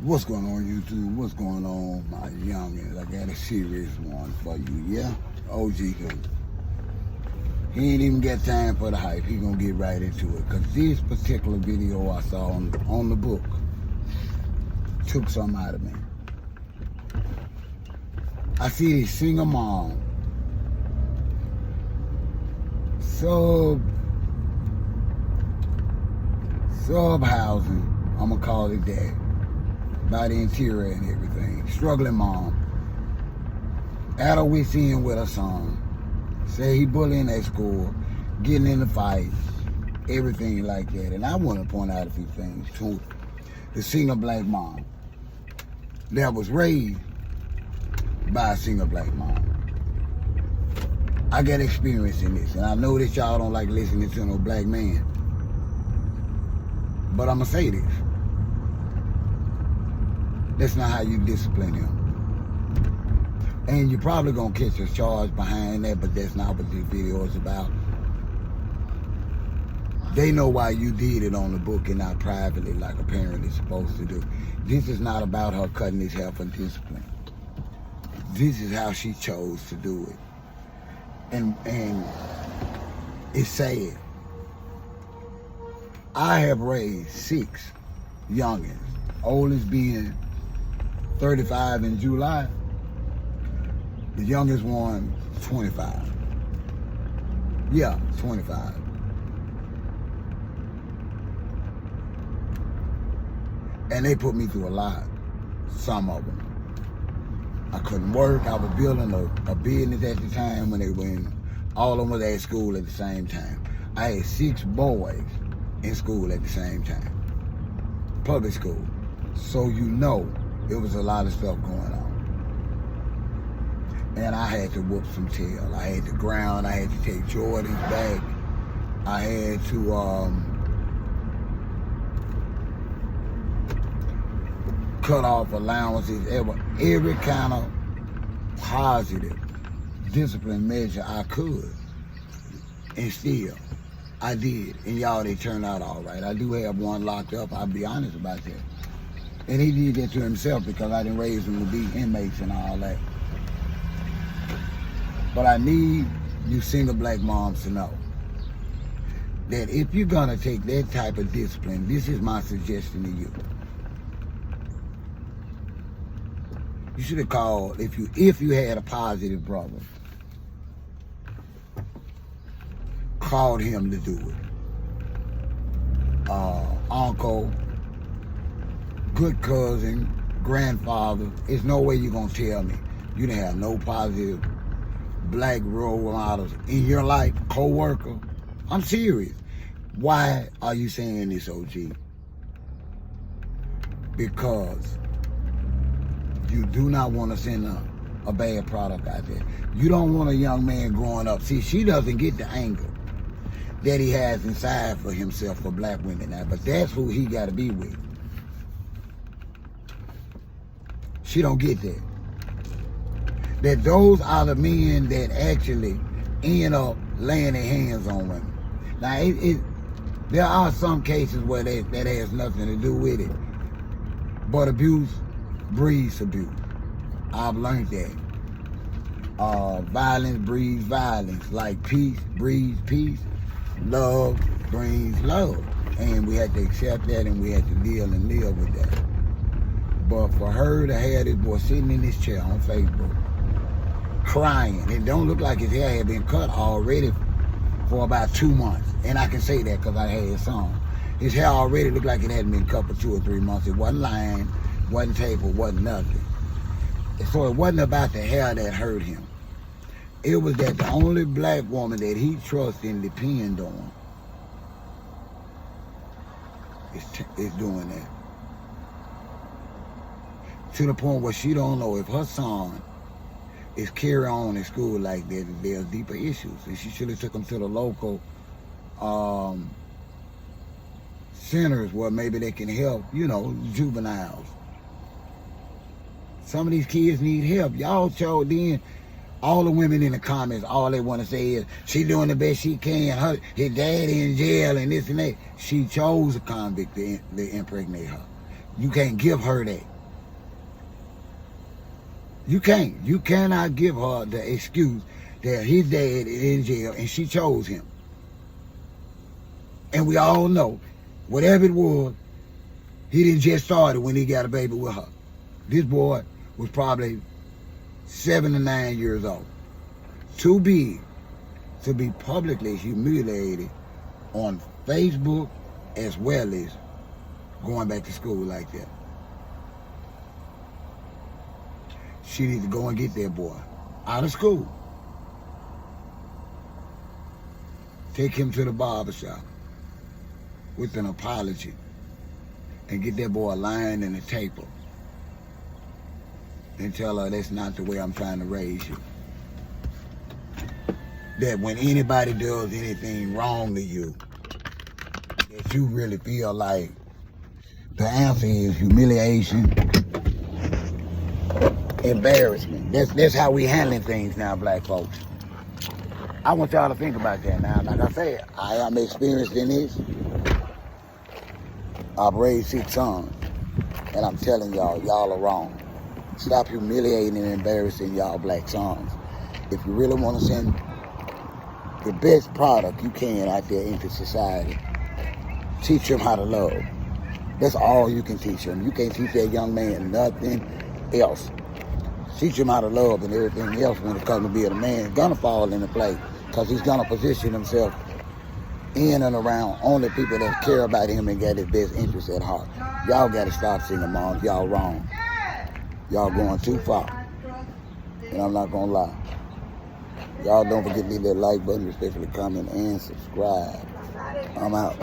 What's going on, YouTube? What's going on, my youngins? I got a serious one for you, yeah? OG Goose. He ain't even got time for the hype. He gonna get right into it. Cause this particular video I saw on the book took something out of me. I see this single mom sub housing, I'm gonna call it that, by the interior and everything. Struggling mom. At her wit's end with her son. Say he bullying at school, getting in the fights, everything like that. And I want to point out a few things to the single black mom that was raised by a single black mom. I got experience in this, and I know that y'all don't like listening to no black man. But I'm gonna say this. That's not how you discipline him. And you're probably gonna catch a charge behind that, but that's not what this video is about. They know why you did it on the book and not privately like a parent is supposed to do. This is not about her cutting his hair for discipline. This is how she chose to do it. And it's sad. I have raised 6 youngins, oldest being 35 in July. The youngest one, 25. Yeah, 25. And they put me through a lot, some of them. I couldn't work. I was building a business at the time when they were all of them was at school at the same time. I had 6 boys in school at the same time. Public school. So you know it was a lot of stuff going on. And I had to whoop some tail. I had to ground. I had to take Jordans back. I had to cut off allowances. Every kind of positive discipline measure I could. And still, I did. And y'all, they turned out all right. I do have one locked up. I'll be honest about that. And he did that to himself because I didn't raise him to be inmates and all that. But I need you single black moms to know that if you're gonna take that type of discipline, this is my suggestion to you. You should have called if you had a positive brother. Called him to do it. Uncle, good cousin, grandfather. There's no way you're gonna tell me you didn't have no positive black role models in your life, co-worker. I'm serious. Why are you saying this, OG? Because you do not want to send a bad product out there. You don't want a young man growing up. See, she doesn't get the anger that he has inside for himself for black women now, but that's who he got to be with. She don't get that. That those are the men that actually end up laying their hands on women. Now, there are some cases where that has nothing to do with it. But abuse breeds abuse. I've learned that. Violence breeds violence. Like peace breeds peace. Love brings love. And we had to accept that and we had to deal and live with that. But for her to have this boy sitting in this chair on Facebook, crying. It don't look like his hair had been cut already for about 2 months. And I can say that because I had his son. His hair already looked like it hadn't been cut for 2 or 3 months. It wasn't lined, wasn't tapered, wasn't nothing. So it wasn't about the hair that hurt him. It was that the only black woman that he trusted and depended on is doing that. To the point where she don't know if her son is carry on in school like that, there's deeper issues. And she should have took him to the local centers where maybe they can help, juveniles. Some of these kids need help. Y'all showed then, all the women in the comments, all they want to say is, she doing the best she can. His daddy in jail and this and that. She chose a convict to impregnate her. You can't give her that. You can't. You cannot give her the excuse that his dad is in jail and she chose him. And we all know, whatever it was, he didn't just start it when he got a baby with her. This boy was probably 7 to 9 years old. Too big to be publicly humiliated on Facebook as well as going back to school like that. She needs to go and get that boy out of school. Take him to the barbershop with an apology and get that boy a line and a taper and tell her that's not the way I'm trying to raise you. That when anybody does anything wrong to you, that you really feel like the answer is humiliation, embarrassment. That's how we handling things now, black folks. I want y'all to think about that now. Like I said, I am experienced in this. I've raised 6 sons, and I'm telling y'all, y'all are wrong. Stop humiliating and embarrassing y'all black sons. If you really want to send the best product you can out there into society, teach them how to love. That's all you can teach them. You can't teach that young man nothing else. Teach him how to love, and everything else when it comes to being a man is gonna fall into place, because he's gonna position himself in and around only people that care about him and got his best interest at heart. Y'all gotta stop single moms. Y'all wrong. Y'all going too far. And I'm not gonna lie. Y'all don't forget to leave that like button, especially comment and subscribe. I'm out.